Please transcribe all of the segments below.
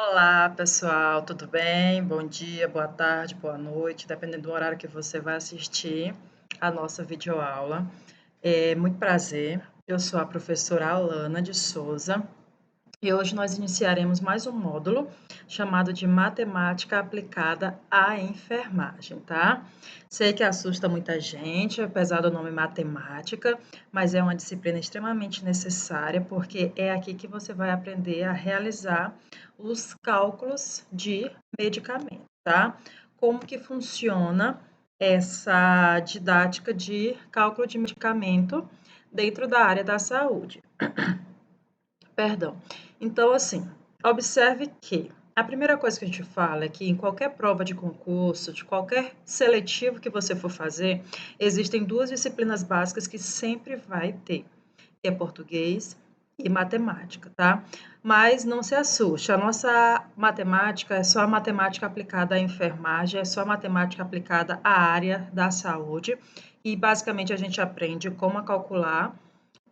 Olá, pessoal, tudo bem? Bom dia, boa tarde, boa noite, dependendo do horário que você vai assistir a nossa videoaula. Muito prazer, eu sou a professora Alana de Souza e hoje nós iniciaremos mais um módulo chamado de Matemática Aplicada à Enfermagem, tá? Sei que assusta muita gente, apesar do nome matemática, mas é uma disciplina extremamente necessária porque é aqui que você vai aprender a realizar os cálculos de medicamento, tá? Como que funciona essa didática de cálculo de medicamento dentro da área da saúde. Perdão. Então, assim, observe que a primeira coisa que a gente fala é que em qualquer prova de concurso, de qualquer seletivo que você for fazer, existem duas disciplinas básicas que sempre vai ter, que é português e matemática, tá? Mas não se assuste, a nossa matemática é só a matemática aplicada à enfermagem, é só a matemática aplicada à área da saúde, e basicamente a gente aprende como calcular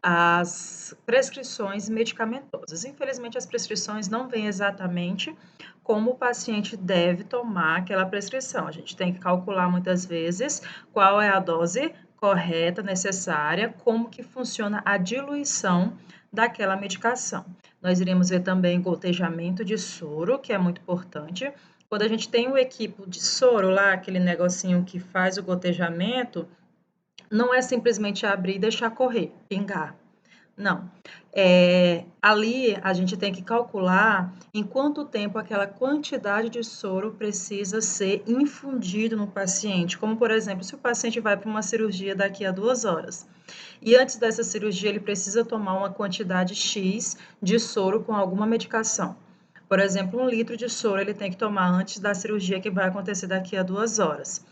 as prescrições medicamentosas. Infelizmente, as prescrições não vêm exatamente como o paciente deve tomar aquela prescrição. A gente tem que calcular muitas vezes qual é a dose correta, necessária, como que funciona a diluição daquela medicação. Nós iremos ver também gotejamento de soro, que é muito importante. Quando a gente tem o equipo de soro lá, aquele negocinho que faz o gotejamento, não é simplesmente abrir e deixar correr, pingar. Não. Ali a gente tem que calcular em quanto tempo aquela quantidade de soro precisa ser infundido no paciente. Como, por exemplo, se o paciente vai para uma cirurgia daqui a 2 horas e antes dessa cirurgia ele precisa tomar uma quantidade X de soro com alguma medicação. Por exemplo, 1 litro de soro ele tem que tomar antes da cirurgia que vai acontecer daqui a 2 horas.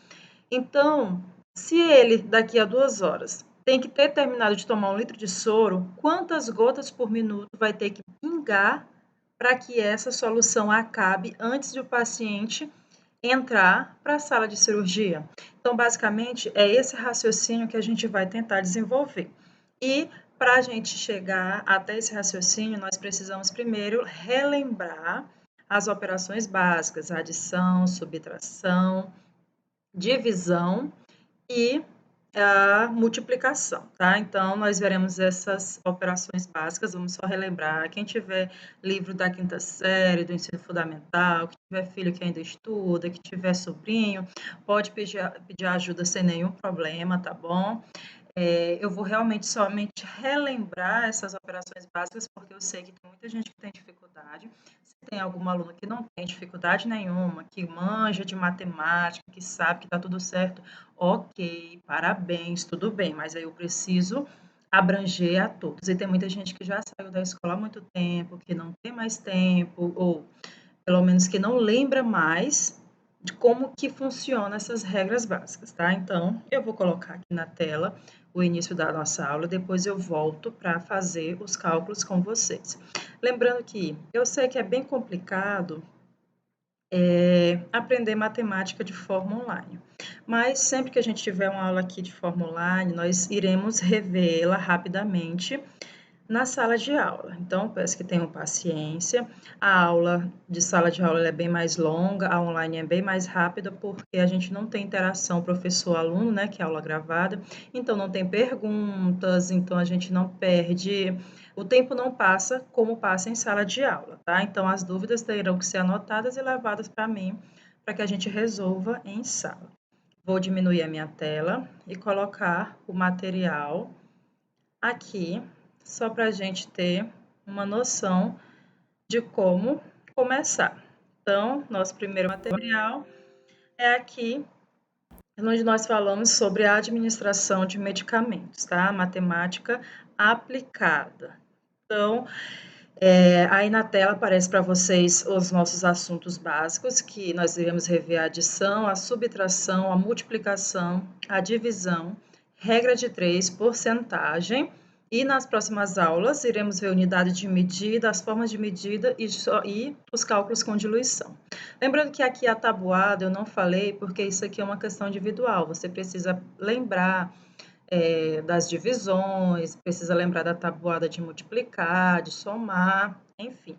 Então, se ele, daqui a 2 horas, tem que ter terminado de tomar 1 litro de soro, quantas gotas por minuto vai ter que pingar para que essa solução acabe antes de o paciente entrar para a sala de cirurgia? Então, basicamente, é esse raciocínio que a gente vai tentar desenvolver. E para a gente chegar até esse raciocínio, nós precisamos primeiro relembrar as operações básicas, adição, subtração, divisão e a multiplicação, tá? Então, nós veremos essas operações básicas, vamos só relembrar. Quem tiver livro da quinta série, do ensino fundamental, que tiver filho que ainda estuda, que tiver sobrinho, pode pedir ajuda sem nenhum problema, tá bom? Eu vou realmente somente relembrar essas operações básicas, porque eu sei que tem muita gente que tem dificuldade. Se tem alguma aluna que não tem dificuldade nenhuma, que manja de matemática, que sabe que está tudo certo, ok, parabéns, tudo bem, mas aí eu preciso abranger a todos. E tem muita gente que já saiu da escola há muito tempo, que não tem mais tempo, ou pelo menos que não lembra mais de como que funcionam essas regras básicas, tá? Então, eu vou colocar aqui na tela o início da nossa aula, depois eu volto para fazer os cálculos com vocês. Lembrando que eu sei que é bem complicado aprender matemática de forma online, mas sempre que a gente tiver uma aula aqui de forma online, nós iremos revê-la rapidamente na sala de aula. Então, peço que tenham paciência. A aula de sala de aula é bem mais longa, a online é bem mais rápida, porque a gente não tem interação professor-aluno, né, que é aula gravada, então não tem perguntas, então a gente não perde, o tempo não passa como passa em sala de aula, tá? Então, as dúvidas terão que ser anotadas e levadas para mim, para que a gente resolva em sala. Vou diminuir a minha tela e colocar o material aqui, só para a gente ter uma noção de como começar. Então, nosso primeiro material é aqui, onde nós falamos sobre a administração de medicamentos, tá? Matemática aplicada. Então, aí na tela aparece para vocês os nossos assuntos básicos, que nós iremos rever a adição, a subtração, a multiplicação, a divisão, regra de 3, porcentagem, e nas próximas aulas iremos ver unidade de medida, as formas de medida e os cálculos com diluição. Lembrando que aqui a tabuada eu não falei, porque isso aqui é uma questão individual, você precisa lembrar das divisões, precisa lembrar da tabuada de multiplicar, de somar, enfim.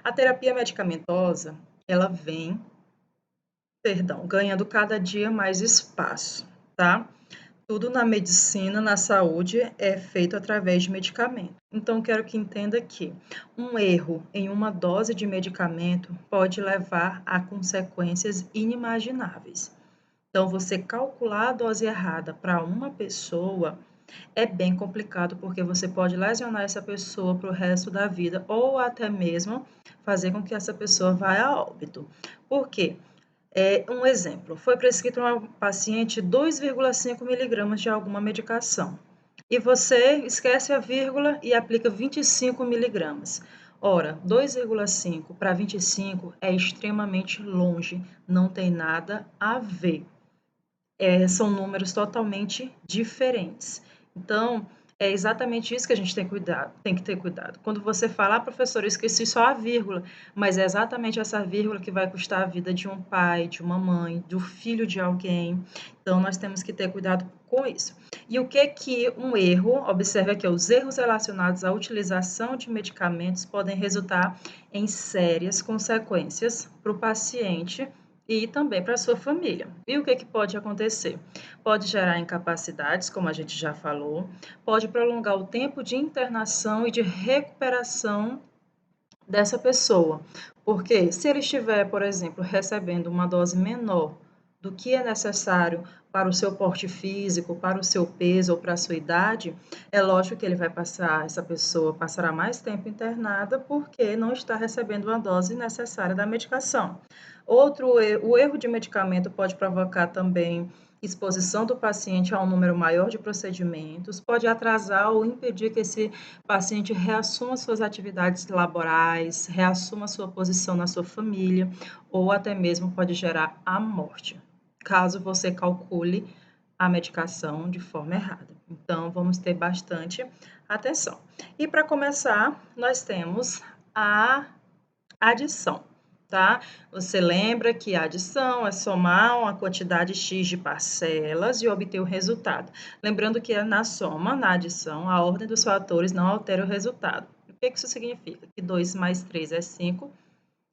A terapia medicamentosa, ela vem, ganhando cada dia mais espaço, tá? Tudo na medicina, na saúde, é feito através de medicamento. Então, quero que entenda que um erro em uma dose de medicamento pode levar a consequências inimagináveis. Então, você calcular a dose errada para uma pessoa é bem complicado, porque você pode lesionar essa pessoa para o resto da vida ou até mesmo fazer com que essa pessoa vá a óbito. Por quê? Um exemplo, foi prescrito a uma paciente 2,5 miligramas de alguma medicação e você esquece a vírgula e aplica 25 miligramas. Ora, 2,5 para 25 é extremamente longe, não tem nada a ver. São números totalmente diferentes. Então, é exatamente isso que a gente tem que ter cuidado. Quando você fala, professor, eu esqueci só a vírgula, mas é exatamente essa vírgula que vai custar a vida de um pai, de uma mãe, do filho de alguém. Então, nós temos que ter cuidado com isso. E o que um erro, observe aqui, os erros relacionados à utilização de medicamentos podem resultar em sérias consequências para o paciente e também para a sua família. E o que pode acontecer? Pode gerar incapacidades, como a gente já falou, pode prolongar o tempo de internação e de recuperação dessa pessoa. Porque se ele estiver, por exemplo, recebendo uma dose menor do que é necessário para o seu porte físico, para o seu peso ou para a sua idade, é lógico que essa pessoa passará mais tempo internada porque não está recebendo uma dose necessária da medicação. O erro de medicamento pode provocar também exposição do paciente a um número maior de procedimentos, pode atrasar ou impedir que esse paciente reassuma suas atividades laborais, reassuma sua posição na sua família, ou até mesmo pode gerar a morte, caso você calcule a medicação de forma errada. Então, vamos ter bastante atenção. E para começar, nós temos a adição, tá? Você lembra que a adição é somar uma quantidade X de parcelas e obter o resultado. Lembrando que na soma, na adição, a ordem dos fatores não altera o resultado. O que isso significa? Que 2 mais 3 é 5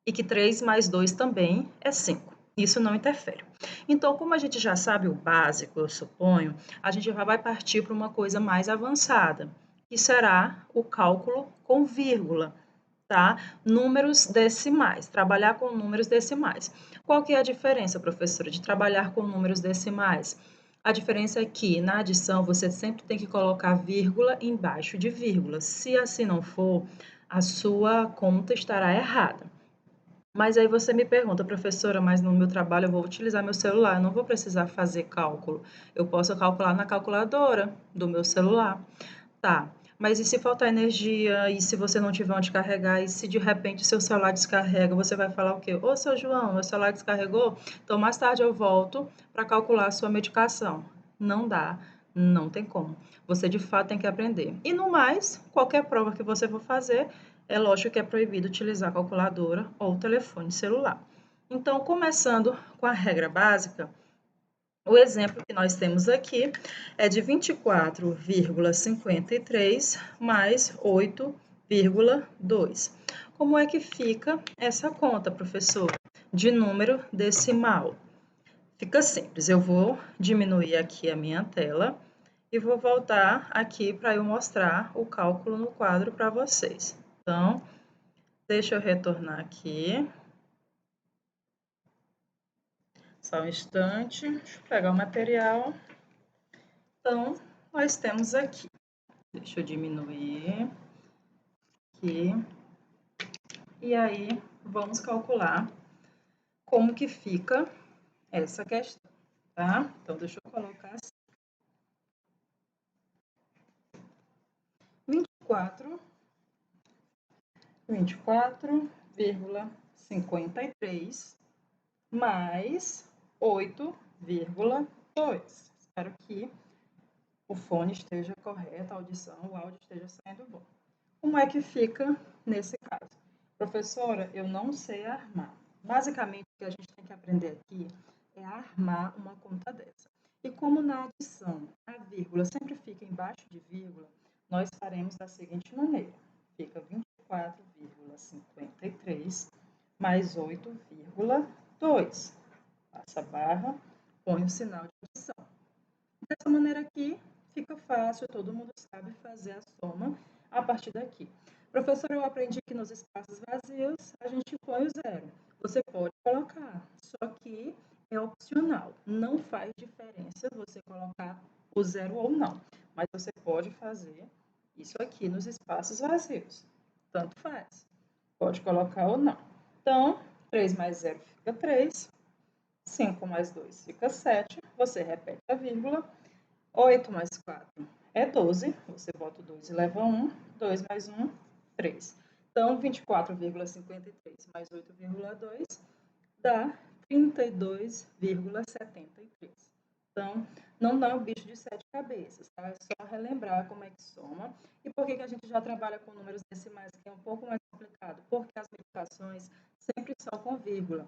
e que 3 mais 2 também é 5. Isso não interfere. Então, como a gente já sabe o básico, eu suponho, a gente já vai partir para uma coisa mais avançada, que será o cálculo com vírgula. Tá? Números decimais, trabalhar com números decimais. Qual que é a diferença, professora, de trabalhar com números decimais? A diferença é que na adição você sempre tem que colocar vírgula embaixo de vírgula. Se assim não for, a sua conta estará errada. Mas aí você me pergunta, professora, mas no meu trabalho eu vou utilizar meu celular, eu não vou precisar fazer cálculo. Eu posso calcular na calculadora do meu celular. Tá, mas e se faltar energia? E se você não tiver onde carregar? E se de repente o seu celular descarrega? Você vai falar o quê? Ô, seu João, meu celular descarregou? Então mais tarde eu volto para calcular a sua medicação. Não dá, não tem como. Você de fato tem que aprender. E no mais, qualquer prova que você for fazer, é lógico que é proibido utilizar calculadora ou telefone celular. Então, começando com a regra básica, o exemplo que nós temos aqui é de 24,53 mais 8,2. Como é que fica essa conta, professor? De número decimal. Fica simples, eu vou diminuir aqui a minha tela e vou voltar aqui para eu mostrar o cálculo no quadro para vocês. Então, deixa eu retornar aqui. Só um instante, deixa eu pegar o material. Então, nós temos aqui. Deixa eu diminuir aqui. E aí, vamos calcular como que fica essa questão, tá? Então, deixa eu colocar assim. 24,53 mais 8,2. Espero que o fone esteja correto, a audição, o áudio esteja saindo bom. Como é que fica nesse caso? Professora, eu não sei armar. Basicamente, o que a gente tem que aprender aqui é armar uma conta dessa. E como na adição a vírgula sempre fica embaixo de vírgula, nós faremos da seguinte maneira. Fica 24,53 53 mais 8,2. Passa a barra, põe o sinal de adição. Dessa maneira aqui, fica fácil, todo mundo sabe fazer a soma a partir daqui. Professor, eu aprendi que nos espaços vazios a gente põe o zero. Você pode colocar, só que é opcional. Não faz diferença você colocar o zero ou não. Mas você pode fazer isso aqui nos espaços vazios. Tanto faz. Pode colocar ou não. Então, 3 mais 0 fica 3. 5 mais 2 fica 7. Você repete a vírgula. 8 mais 4 é 12. Você bota o 2 e leva 1. 2 mais 1, 3. Então, 24,53 mais 8,2 dá 32,73. Então, não dá um bicho de 7 cabeças, tá? É só relembrar como é que soma. E por que a gente já trabalha com números decimais, que é um pouco mais complicado? Porque as medicações sempre são com vírgula.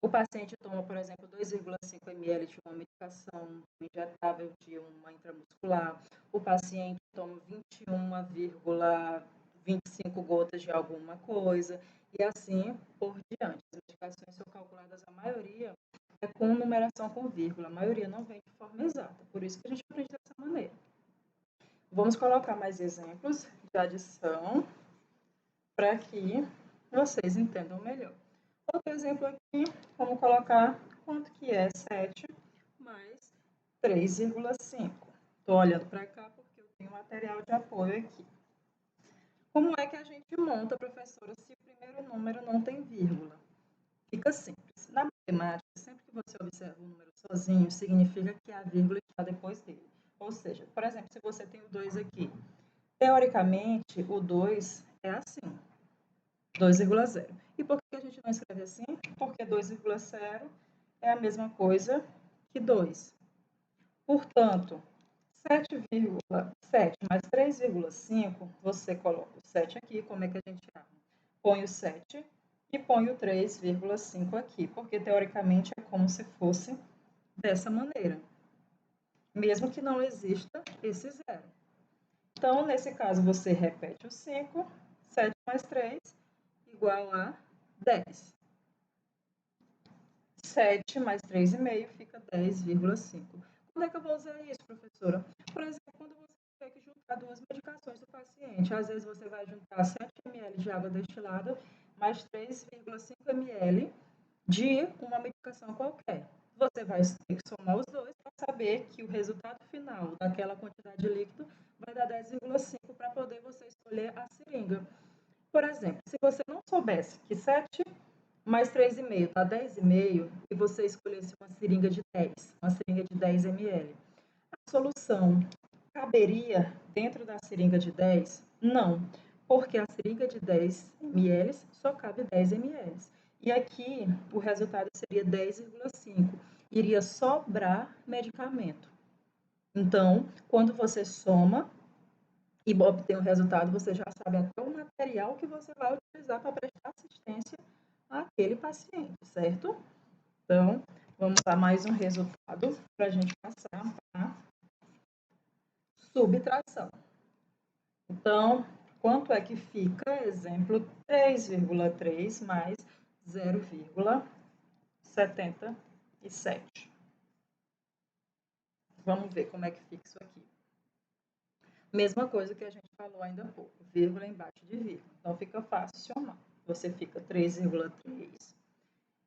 O paciente toma, por exemplo, 2,5 ml de uma medicação injetável de uma intramuscular. O paciente toma 21,25 gotas de alguma coisa. E assim por diante. As medicações são calculadas, a maioria é com numeração com vírgula. A maioria não vem de forma exata. Por isso que a gente aprende dessa maneira. Vamos colocar mais exemplos de adição para que vocês entendam melhor. Outro exemplo aqui, vamos colocar quanto que é 7 mais 3,5. Estou olhando para cá porque eu tenho material de apoio aqui. Como é que a gente monta, professora, se o primeiro número não tem vírgula? Fica simples. Na matemática, sempre que você observa um número sozinho, significa que a vírgula está depois dele. Ou seja, por exemplo, se você tem o 2 aqui, teoricamente, o 2 é assim. 2,0. E por que a gente não escreve assim? Porque 2,0 é a mesma coisa que 2. Portanto, 7,7 mais 3,5, você coloca o 7 aqui, como é que a gente arma? Põe o 7 e põe o 3,5 aqui, porque teoricamente é como se fosse dessa maneira, mesmo que não exista esse zero. Então, nesse caso, você repete o 5, 7 mais 3, igual a 10. 7 mais 3,5 fica 10,5. Quando é que eu vou usar isso, professora? Por exemplo, quando você tiver que juntar duas medicações do paciente. Às vezes você vai juntar 7 ml de água destilada mais 3,5 ml de uma medicação qualquer. Você vai ter que somar os dois para saber que o resultado final daquela quantidade de líquido vai dar 10,5 para poder você escolher a seringa. Por exemplo, se você não soubesse que 7 mais 3,5 dá 10,5 e você escolhesse uma seringa de 10, uma seringa de 10 ml, a solução caberia dentro da seringa de 10? Não, porque a seringa de 10 ml só cabe 10 ml. E aqui o resultado seria 10,5. Iria sobrar medicamento. Então, quando você soma e obtém o resultado, você já sabe até o material que você vai utilizar para prestar assistência àquele paciente, certo? Então, vamos dar mais um resultado para a gente passar para subtração. Então, quanto é que fica? Exemplo, 3,3 mais 0,77. Vamos ver como é que fica isso aqui. Mesma coisa que a gente falou ainda há pouco, vírgula embaixo de vírgula. Então, fica fácil somar. Você fica 3,3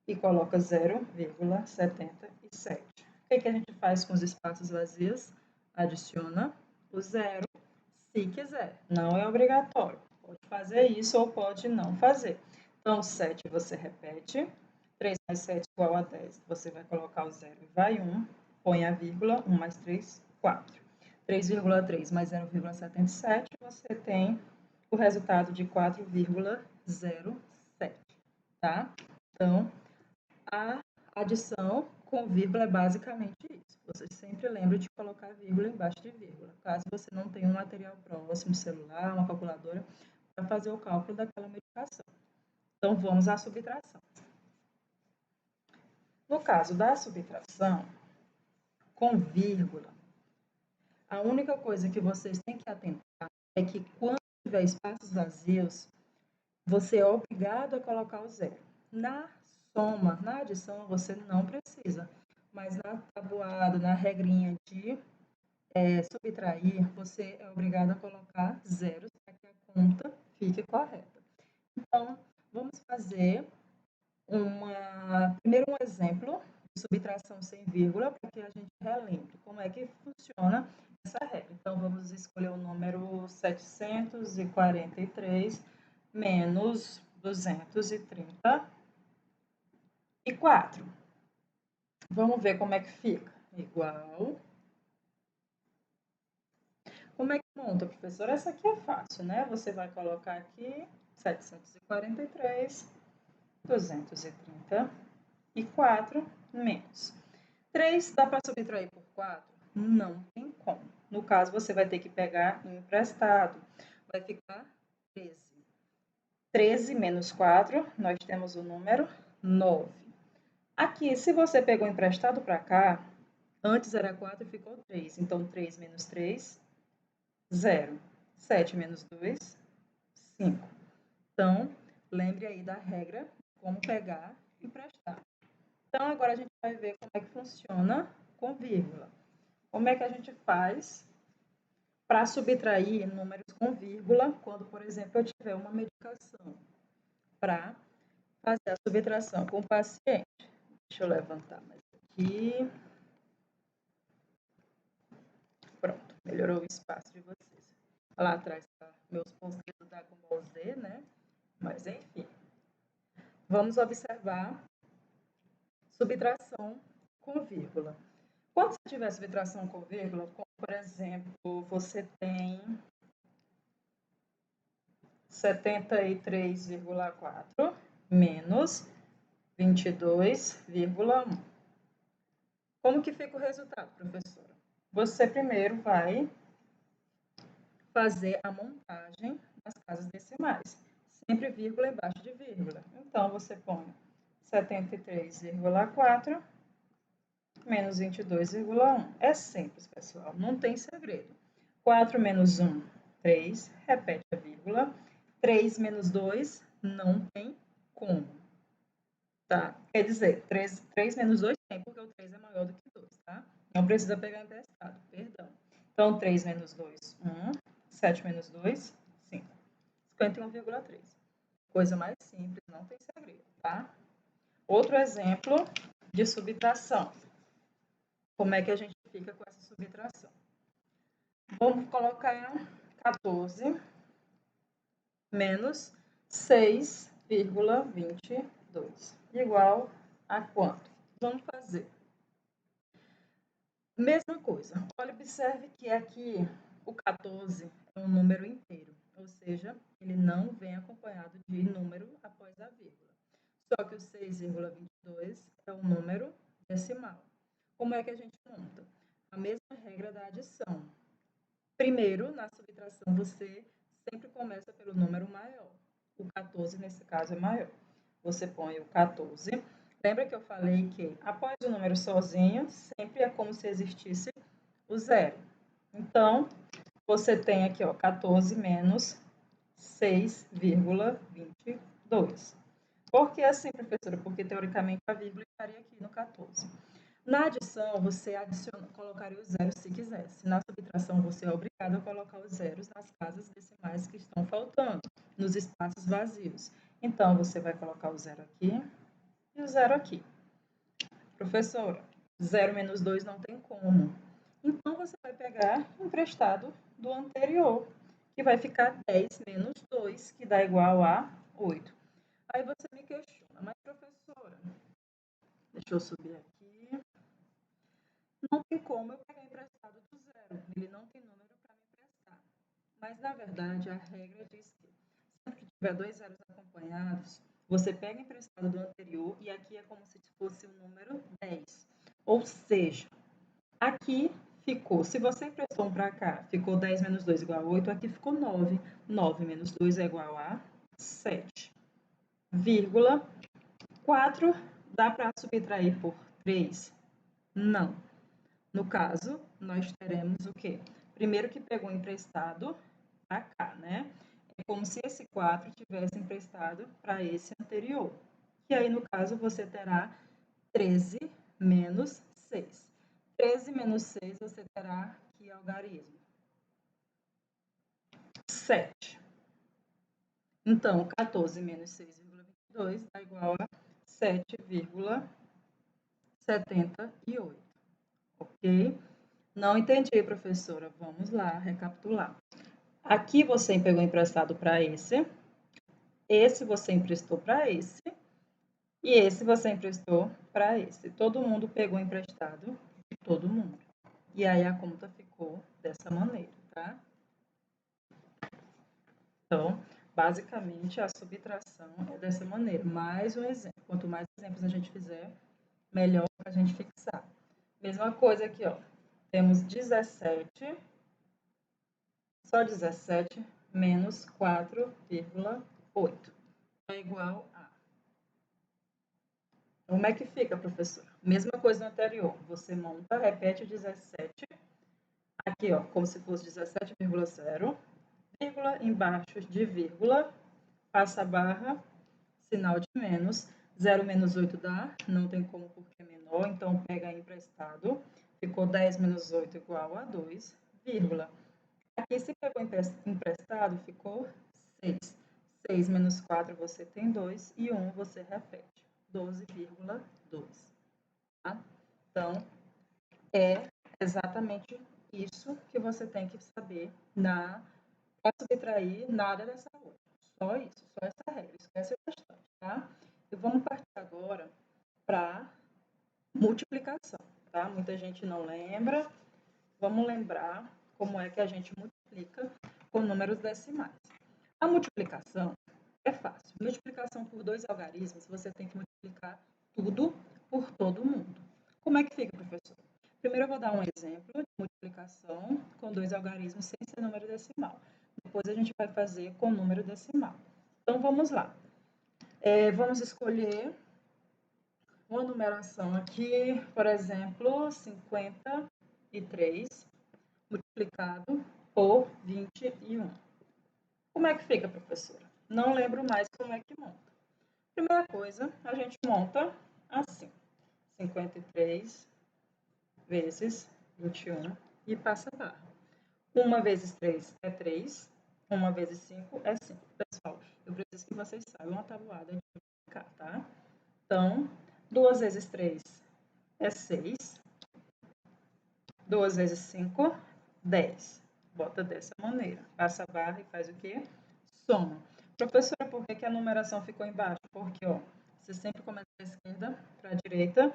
e coloca 0,77. O que a gente faz com os espaços vazios? Adiciona o zero, se quiser. Não é obrigatório. Pode fazer isso ou pode não fazer. Então, 7 você repete. 3 mais 7 igual a 10. Você vai colocar o zero e vai 1. Põe a vírgula. 1 mais 3, 4. 3,3 mais 0,77, você tem o resultado de 4,07, tá? Então, a adição com vírgula é basicamente isso. Você sempre lembra de colocar vírgula embaixo de vírgula, caso você não tenha um material próximo, celular, uma calculadora, para fazer o cálculo daquela medicação. Então, vamos à subtração. No caso da subtração, com vírgula, a única coisa que vocês têm que atentar é que quando tiver espaços vazios, você é obrigado a colocar o zero. Na soma, na adição, você não precisa. Mas na tabuada, na regrinha de subtrair, você é obrigado a colocar zeros para que a conta fique correta. Então, vamos fazer primeiro um exemplo de subtração sem vírgula, para que a gente relembre como é que funciona essa regra. Então, vamos escolher o número 743 menos 234. Vamos ver como é que fica. Igual. Como é que monta, professora? Essa aqui é fácil, né? Você vai colocar aqui 743, 234 menos. 3 dá para subtrair por 4? Não tem como. No caso, você vai ter que pegar emprestado. Vai ficar 13. 13 menos 4, nós temos o número 9. Aqui, se você pegou emprestado para cá, antes era 4 e ficou 3. Então, 3 menos 3, 0. 7 menos 2, 5. Então, lembre aí da regra de como pegar e emprestar. Então, agora a gente vai ver como é que funciona com vírgula. Como é que a gente faz para subtrair números com vírgula quando, por exemplo, eu tiver uma medicação para fazer a subtração com o paciente. Deixa eu levantar mais aqui. Pronto, melhorou o espaço de vocês. Lá atrás está meus pontos da com Z, né? Mas, enfim. Vamos observar subtração com vírgula. Quando você tiver subtração com vírgula, como, por exemplo, você tem 73,4 menos 22,1. Como que fica o resultado, professora? Você primeiro vai fazer a montagem das casas decimais. Sempre vírgula embaixo de vírgula. Então, você põe 73,4 menos 22,1. É simples, pessoal. Não tem segredo. 4 menos 1, 3. Repete a vírgula. 3 menos 2, não tem como. Tá? Quer dizer, 3 menos 2 tem, porque o 3 é maior do que 2, tá? Não precisa pegar emprestado, perdão. Então, 3 menos 2, 1. 7 menos 2, 5. 51,3. Coisa mais simples, não tem segredo, tá? Outro exemplo de subtração. Como é que a gente fica com essa subtração? Vamos colocar 14 menos 6,22 igual a quanto? Vamos fazer. Mesma coisa. Olha, observe que aqui o 14 é um número inteiro, ou seja, ele não vem acompanhado de número após a vírgula. Só que o 6,22 é um número decimal. Como é que a gente monta? A mesma regra da adição. Primeiro, na subtração, você sempre começa pelo número maior. O 14, nesse caso, é maior. Você põe o 14. Lembra que eu falei que após o número sozinho, sempre é como se existisse o zero. Então, você tem aqui, ó, 14 menos 6,22. Por que assim, professora? Porque, teoricamente, a vírgula estaria aqui no 14. Na adição, você colocaria os zeros se quisesse. Na subtração, você é obrigado a colocar os zeros nas casas decimais que estão faltando, nos espaços vazios. Então, você vai colocar o zero aqui e o zero aqui. Professora, 0 menos 2 não tem como. Então, você vai pegar emprestado do anterior, que vai ficar 10 menos 2, que dá igual a 8. Aí você me questiona, mas professora, deixa eu subir aqui. Não tem como eu pegar emprestado do zero. Ele não tem número para me emprestar. Mas, na verdade, a regra diz que sempre que tiver dois zeros acompanhados, você pega emprestado do anterior e aqui é como se fosse o número 10. Ou seja, aqui ficou, se você emprestou um para cá, ficou 10 menos 2 igual a 8, aqui ficou 9. 9 menos 2 é igual a 7. Vírgula 4 dá para subtrair por 3? Não. No caso, nós teremos o quê? Primeiro que pegou emprestado para cá, né? É como se esse 4 tivesse emprestado para esse anterior. E aí, no caso, você terá 13 menos 6. 13 menos 6, você terá que algarismo? 7. Então, 14 menos 6,22 dá igual a 7,78. Ok? Não entendi, professora. Vamos lá, recapitular. Aqui você pegou emprestado para esse você emprestou para esse, e esse você emprestou para esse. Todo mundo pegou emprestado de todo mundo. E aí a conta ficou dessa maneira, tá? Então, basicamente, a subtração é dessa maneira. Mais um exemplo. Quanto mais exemplos a gente fizer, melhor para a gente fixar. Mesma coisa aqui, ó. Temos 17, só 17 menos 4,8 é igual a... Como é que fica, professora? Mesma coisa no anterior. Você monta, repete o 17. Aqui, ó, como se fosse 17,0. Vírgula, embaixo de vírgula, passa a barra, sinal de menos. 0 menos 8 dá, não tem como porque é menor, então pega emprestado. Ficou 10 menos 8 igual a 2, vírgula. Aqui, se pegou emprestado, ficou 6. 6 menos 4 você tem 2 e 1 você repete. 12,2. Tá? Então, é exatamente isso que você tem que saber para subtrair nada dessa outra. Só isso, só essa regra. Esquece o restante, tá? E vamos partir agora para multiplicação, tá? Muita gente não lembra. Vamos lembrar como é que a gente multiplica com números decimais. A multiplicação é fácil. Multiplicação por 2 algarismos, você tem que multiplicar tudo por todo mundo. Como é que fica, professor? Primeiro eu vou dar um exemplo de multiplicação com 2 algarismos sem ser número decimal. Depois a gente vai fazer com número decimal. Então vamos lá. Vamos escolher uma numeração aqui, por exemplo, 53 multiplicado por 21. Como é que fica, professora? Não lembro mais como é que monta. Primeira coisa, a gente monta assim. 53 vezes 21 e passa a barra. 1 vezes 3 é 3. 1 vezes 5 é 5. Pessoal, eu preciso que vocês saibam a tabuada de multiplicar, tá? Então, 2 vezes 3 é 6. 2 vezes 5, 10. Bota dessa maneira. Passa a barra e faz o quê? Soma. Professora, por que a numeração ficou embaixo? Porque, ó, você sempre começa da esquerda para a direita.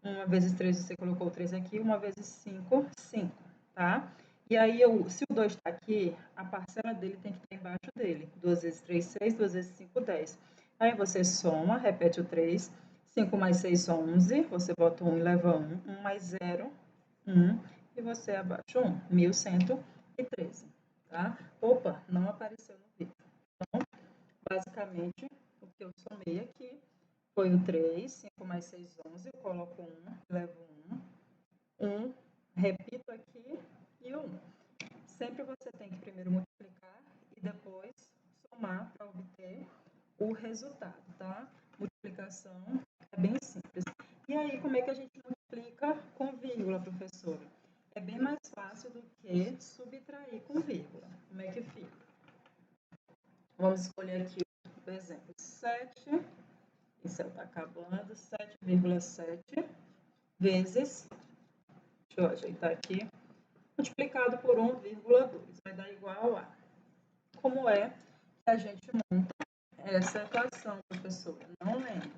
1 vezes 3, você colocou 3 aqui. 1 vezes 5, 5, tá? E aí, se o 2 está aqui, a parcela dele tem que estar embaixo dele. 2 vezes 3, 6. 2 vezes 5, 10. Aí você soma, repete o 3. 5 mais 6, 11. Você bota 1 e leva 1. 1 mais 0, 1. E você abaixa 1. 1113, tá? Opa, não apareceu no vídeo. Então, basicamente, o que eu somei aqui foi o 3. 5 mais 6, 11. Eu coloco 1, levo 1. 1, repito aqui e 1. Sempre você tem que primeiro multiplicar e depois somar para obter o resultado, tá? Multiplicação é bem simples. E aí, como é que a gente multiplica com vírgula, professora? É bem mais fácil do que subtrair com vírgula. Como é que fica? Vamos escolher aqui o exemplo 7, esse está acabando, 7,7 vezes, deixa eu ajeitar aqui, multiplicado por 1,2, vai dar igual a... Como é que a gente monta essa equação, professor? Não lembro.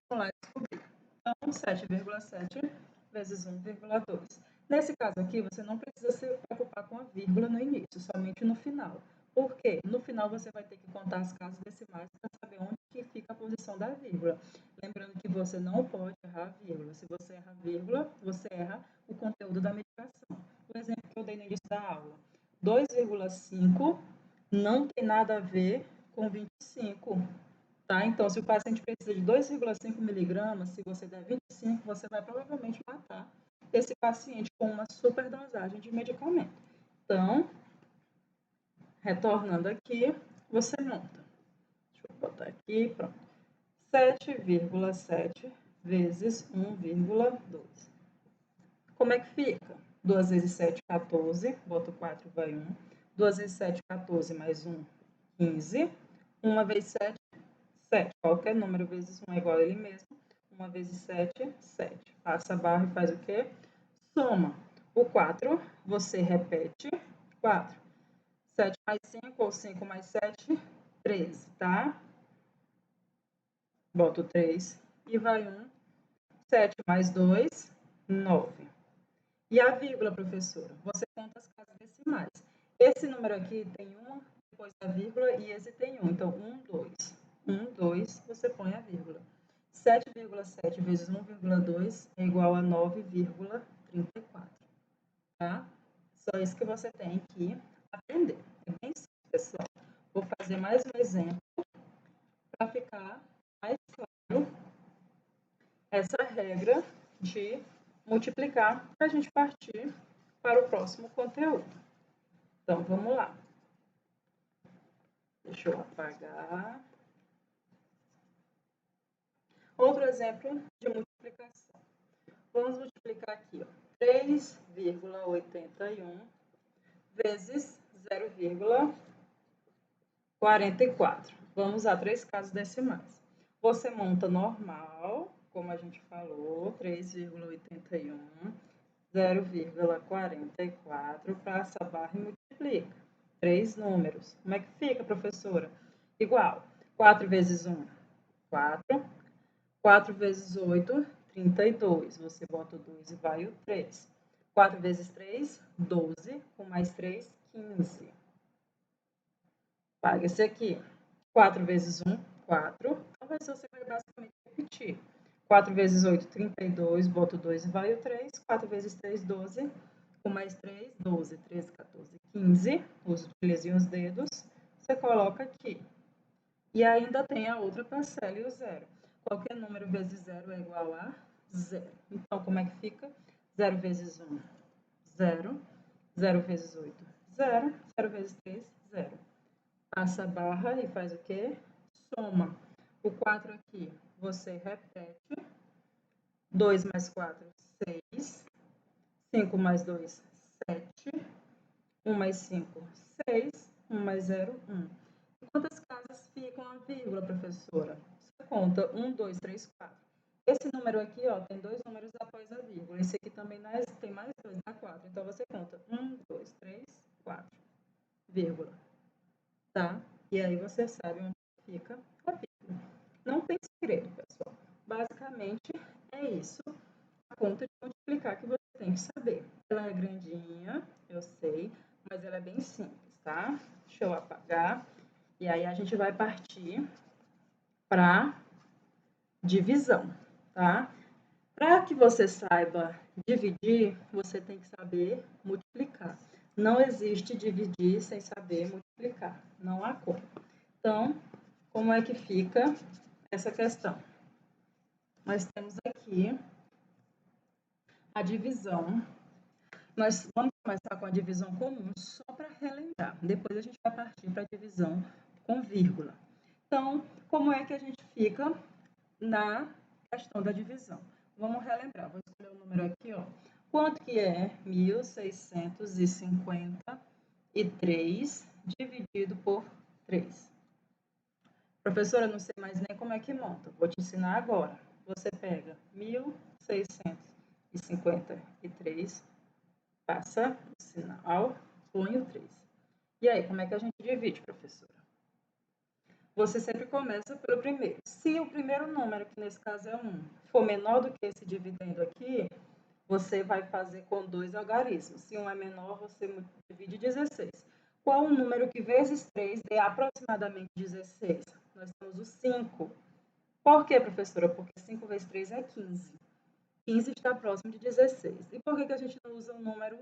Vamos lá descobrir. Então, 7,7 vezes 1,2. Nesse caso aqui, você não precisa se preocupar com a vírgula no início, somente no final. Por quê? No final você vai ter que contar as casas decimais para saber onde que fica a posição da vírgula. Lembrando que você não pode errar a vírgula. Se você erra a vírgula, você erra o conteúdo da medicação. O exemplo que eu dei no início da aula. 2,5 não tem nada a ver com 25. Tá? Então, se o paciente precisa de 2,5 miligramas, se você der 25, você vai provavelmente matar esse paciente com uma superdosagem de medicamento. Então, retornando aqui, você monta. Deixa eu botar aqui, pronto. 7,7 vezes 1,2. Como é que fica? 2 vezes 7, 14. Boto 4, vai 1. 2 vezes 7, 14, mais 1, 15. 1 vezes 7, 7. Qualquer número vezes 1 é igual a ele mesmo. 1 vezes 7, 7. Passa a barra e faz o quê? Soma. O 4, você repete. 4. 7 mais 5, ou 5 mais 7, 13, tá? Boto 3 e vai 1. 7 mais 2, 9. E a vírgula, professora? Você conta as casas decimais. Esse número aqui tem 1, depois a vírgula, e esse tem 1. Então, 1, 2. 1, 2, você põe a vírgula. 7,7 vezes 1,2 é igual a 9,34. Tá? Só isso que você tem que aprender. É bem simples, pessoal. Vou fazer mais um exemplo para ficar mais claro essa regra de multiplicar para a gente partir para o próximo conteúdo. Então, vamos lá. Deixa eu apagar. Outro exemplo de multiplicação. Vamos multiplicar aqui, ó, 3,81 vezes 0,44. Vamos usar 3 casas decimais. Você monta normal, como a gente falou, 3,81, 0,44, passa a barra e multiplica. 3 números. Como é que fica, professora? Igual. 4 vezes 1, 4. 4 vezes 8, 32. Você bota o 2 e vai o 3. 4 vezes 3, 12. Com mais 3, 15. Paga esse aqui. 4 vezes 1, 4. Então, você vai basicamente repetir. 4 vezes 8, 32. Bota o 2 e vai o 3. 4 vezes 3, 12. Com mais 3, 12, 13, 14, 15. Os os dedos. Você coloca aqui. E ainda tem a outra parcela e o zero. Qualquer número vezes zero é igual a zero. Então, como é que fica? 0 vezes 1, 0. 0 vezes 8, 0. 0 vezes 3, 0. Passa a barra e faz o quê? Soma. O 4 aqui, você repete. 2 mais 4, 6. 5 mais 2, 7. 1 mais 5, 6. 1 mais 0, 1. E quantas casas ficam a vírgula, professora? Você conta 1, 2, 3, 4. Esse número aqui, ó, tem 2 números após a vírgula. Esse aqui também tem mais 2, dá 4. Então, você conta 1, 2, 3, 4, vírgula. Tá? E aí você sabe onde fica a vírgula. Não tem segredo, pessoal. Basicamente, é isso. A conta de multiplicar que você tem que saber. Ela é grandinha, eu sei, mas ela é bem simples, tá? Deixa eu apagar. E aí a gente vai partir para divisão, tá? Para que você saiba dividir, você tem que saber multiplicar. Não existe dividir sem saber multiplicar. Não há como. Então, como é que fica essa questão? Nós temos aqui a divisão. Nós vamos começar com a divisão comum só para relembrar. Depois a gente vai partir para a divisão com vírgula. Então, como é que a gente fica na questão da divisão? Vamos relembrar. Vou escolher o número aqui, ó. Quanto que é 1.653 dividido por 3? Professora, não sei mais nem como é que monta. Vou te ensinar agora. Você pega 1.653, passa o sinal, põe o 3. E aí, como é que a gente divide, professora? Você sempre começa pelo primeiro. Se o primeiro número, que nesse caso é 1, for menor do que esse dividendo aqui, você vai fazer com 2 algarismos. Se 1 é menor, você divide 16. Qual o número que vezes 3 dê aproximadamente 16? Nós temos o 5. Por quê, professora? Porque 5 vezes 3 é 15. 15 está próximo de 16. E por que a gente não usa o número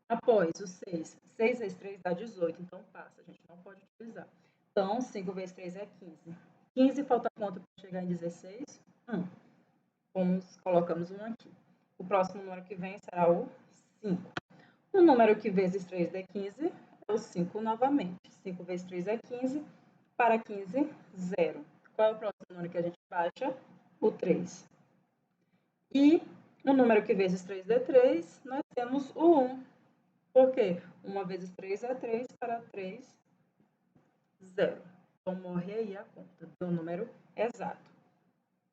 após o 6? 6 vezes 3 dá 18, então passa, a gente não pode utilizar. Então, 5 vezes 3 é 15. 15 falta quanto para chegar em 16? 1. Colocamos 1 aqui. O próximo número que vem será o 5. O número que vezes 3 dê 15 o 5 novamente. 5 vezes 3 é 15. Para 15, 0. Qual é o próximo número que a gente baixa? O 3. E o número que vezes 3 é 3, nós temos o 1. Por quê? 1 vezes 3 é 3, para 3, 0. Então, morre aí a conta do número exato.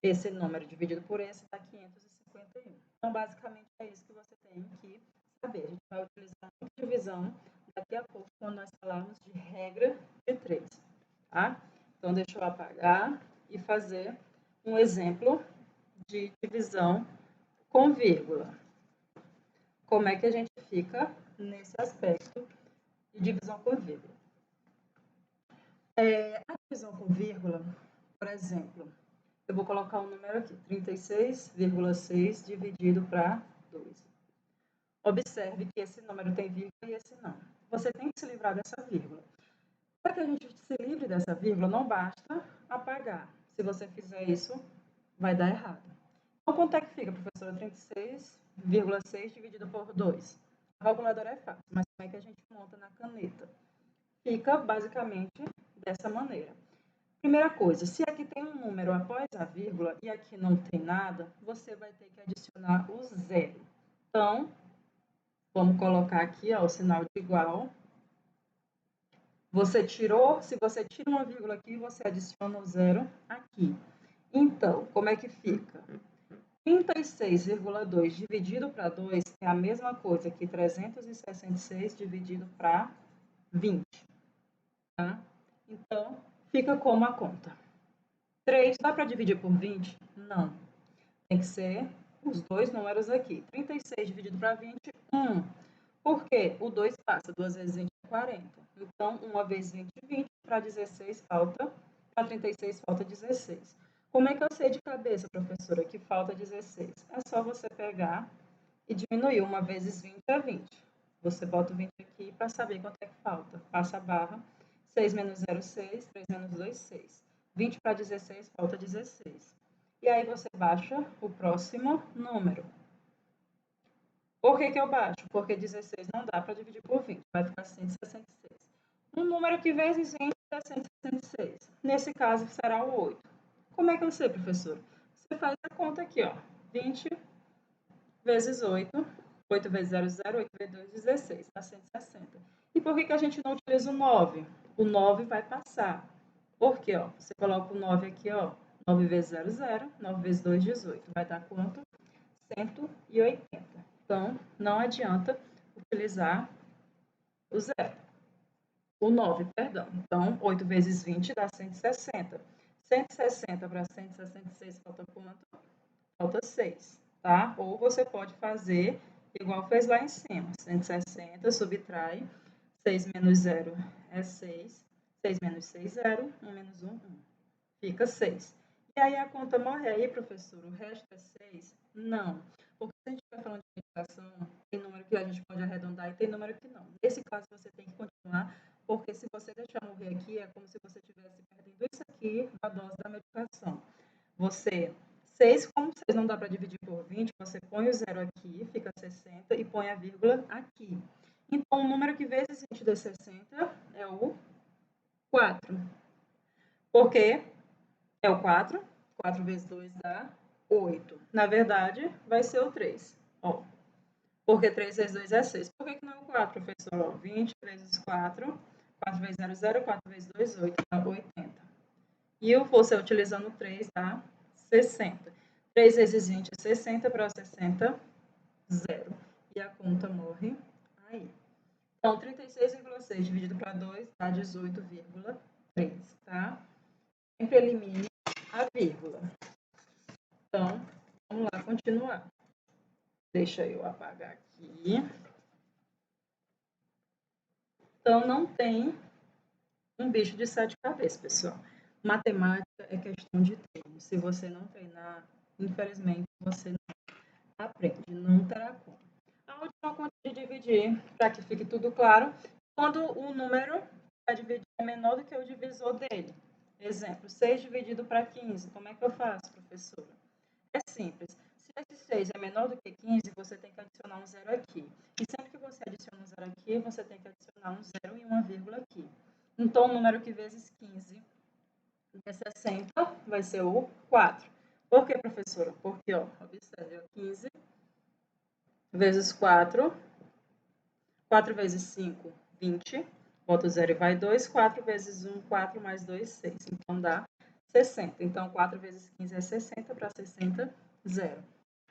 Esse número dividido por esse dá 551. Então, basicamente, é isso que você tem que saber. A gente vai utilizar a divisão daqui a pouco, quando nós falarmos de regra de 3. Tá? Então, deixa eu apagar e fazer um exemplo de divisão com vírgula. Como é que a gente fica nesse aspecto de divisão com vírgula? A divisão com vírgula, por exemplo, eu vou colocar um número aqui, 36,6 dividido para 2. Observe que esse número tem vírgula e esse não. Você tem que se livrar dessa vírgula. Para que a gente se livre dessa vírgula, não basta apagar. Se você fizer isso, vai dar errado. Então, quanto é que fica, professora? 36,6 dividido por 2. A calculadora é fácil, mas como é que a gente monta na caneta? Fica basicamente dessa maneira. Primeira coisa, se aqui tem um número após a vírgula e aqui não tem nada, você vai ter que adicionar o zero. Então, vamos colocar aqui ó, o sinal de igual. Você tirou, se você tira uma vírgula aqui, você adiciona o zero aqui. Então, como é que fica? 36,2 dividido para 2 é a mesma coisa que 366 dividido para 20. Tá? Então, fica como a conta. 3 dá para dividir por 20? Não. Tem que ser os dois números aqui. 36 dividido para 20, 1. Por quê? O 2 passa. 2 vezes 20 é 40. Então, 1 vezes 20 é 20. Para 16 falta. Para 36 falta 16. Como é que eu sei de cabeça, professora, que falta 16? É só você pegar e diminuir. 1 vezes 20 é 20. Você bota o 20 aqui para saber quanto é que falta. Passa a barra. 6 menos 0, 6. 3 menos 2, 6. 20 para 16, falta 16. E aí você baixa o próximo número. Por que eu baixo? Porque 16 não dá para dividir por 20. Vai ficar 166. Um número que vezes 20 é 166. Nesse caso, será o 8. Como é que eu sei, professor? Você faz a conta aqui, ó. 20 vezes 8. 8 vezes 0, 0. 8 vezes 2, 16. Dá 160. E por que a gente não utiliza o 9? O 9 vai passar. Por quê? Ó? Você coloca o 9 aqui, ó. 9 vezes 0, 0. 9 vezes 2, 18. Vai dar quanto? 180. Então, não adianta utilizar o 0. O 9, perdão. Então, 8 vezes 20 dá 160. 160 para 166 falta quanto? Falta 6, tá? Ou você pode fazer igual fez lá em cima. 160, subtrai. 6 menos 0 é 6. 6 menos 6, 0. 1 menos 1, 1. Fica 6. E aí a conta morre aí, professor. O resto é 6? Não. Porque se a gente estiver falando de multiplicação, tem número que a gente pode arredondar e tem número que não. Nesse caso, você tem que continuar, porque se você deixar morrer aqui, é como se você estivesse perdendo isso aqui na dose da medicação. Você, 6, como 6 não dá para dividir por 20, você põe o 0 aqui, fica 60, e põe a vírgula aqui. Então, o número que vezes 20 dá 60 é o 4. Por quê? É o 4. 4 vezes 2 dá 8. Na verdade, vai ser o 3. Ó, porque 3 vezes 2 é 6. Por que não é o 4, professor? Ó, 20 vezes 4. 4 vezes 0, 0. 4 vezes 2, 8. Dá 80. E você utilizando o 3 dá 60. 3 vezes 20 é 60. Para 60, 0. E a conta morre aí. Então, 36,6 dividido para 2 dá 18,3, tá? Sempre elimine a vírgula. Então, vamos lá continuar. Deixa eu apagar aqui. Então, não tem um bicho de 7 cabeças, pessoal. Matemática é questão de treino. Se você não treinar, infelizmente, você não aprende, não terá como. A última conta de dividir, para que fique tudo claro, quando o número a dividir é menor do que o divisor dele. Exemplo, 6 dividido para 15. Como é que eu faço, professora? É simples. Se esse 6 é menor do que 15, você tem que adicionar um zero aqui. E sempre que você adiciona um zero aqui, você tem que adicionar um zero e uma vírgula aqui. Então, o número que vezes 15 é 60, vai ser o 4. Por que, professora? Porque, ó, observe, 15 vezes 4, 4 vezes 5, 20, bota o 0 e vai 2, 4 vezes 1, 4 mais 2, 6. Então, dá 60. Então, 4 vezes 15 é 60, para 60, 0.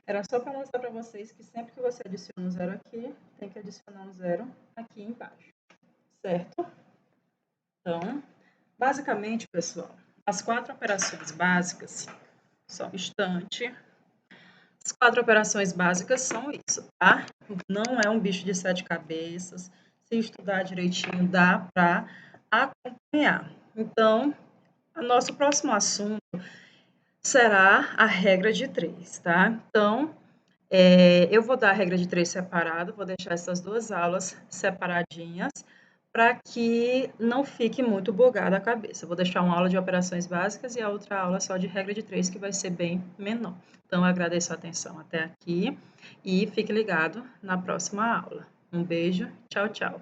Era só para mostrar para vocês que sempre que você adiciona um zero aqui, tem que adicionar um zero aqui embaixo, certo? Então, basicamente, pessoal, as 4 operações básicas, só um instante. As 4 operações básicas são isso, tá? Não é um bicho de 7 cabeças. Se estudar direitinho, dá para acompanhar. Então, o nosso próximo assunto será a regra de 3, tá? Então, eu vou dar a regra de 3 separado, vou deixar essas duas aulas separadinhas para que não fique muito bugada a cabeça. Vou deixar uma aula de operações básicas e a outra aula só de regra de 3, que vai ser bem menor. Então, eu agradeço a atenção até aqui e fique ligado na próxima aula. Um beijo, tchau, tchau.